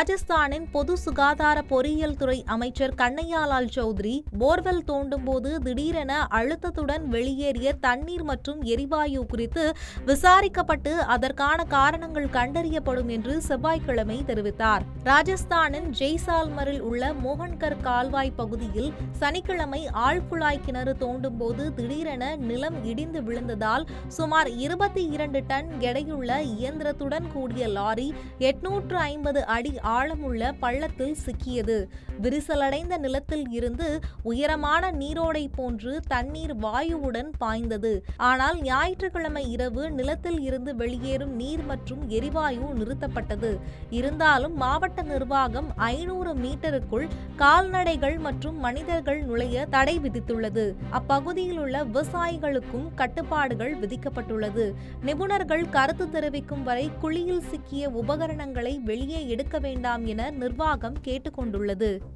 ராஜஸ்தானின் பொது சுகாதார பொறியியல் துறை அமைச்சர் கண்ணையாலால் சௌத்ரி போர்வெல் தோண்டும் போது திடீரென அழுத்தத்துடன் வெளியேறிய தண்ணீர் மற்றும் எரிவாயு குறித்து விசாரிக்கப்பட்டு அதற்கான காரணங்கள் கண்டறியப்படும் என்று செவ்வாய்க்கிழமை தெரிவித்தார். ராஜஸ்தானின் ஜெய்சால்மரில் உள்ள மோகன்கர் கால்வாய் பகுதியில் சனிக்கிழமை ஆழ்குழாய் கிணறு தோண்டும் போது திடீரென நிலம் இடிந்து விழுந்ததால் சுமார் 22 டன் எடையுள்ள இயந்திரத்துடன் கூடிய லாரி 850 அடி ஆழமுள்ள பள்ளத்தில் சிக்கியது. விரிசலடைந்த நிலத்தில் இருந்து உயரமான நீரோடை போன்று தண்ணீர் வாயுவுடன் பாய்ந்தது. ஆனால் ஞாயிற்றுக்கிழமை இரவு நிலத்தில் இருந்து வெளியேறும் நீர் மற்றும் எரிவாயு நிறுத்தப்பட்டது. இருந்தாலும் மாவட்ட நிர்வாகம் 500 மீட்டருக்குள் கால்நடைகள் மற்றும் மனிதர்கள் நுழைய தடை விதித்துள்ளது. அப்பகுதியில் உள்ள விவசாயிகளுக்கும் கட்டுப்பாடுகள் விதிக்கப்பட்டுள்ளது. நிபுணர்கள் கருத்து தெரிவிக்கும் வரை குழியில் சிக்கிய உபகரணங்களை வெளியே எடுக்க வேண்டாம் என நிர்வாகம் கேட்டுக்கொண்டுள்ளது.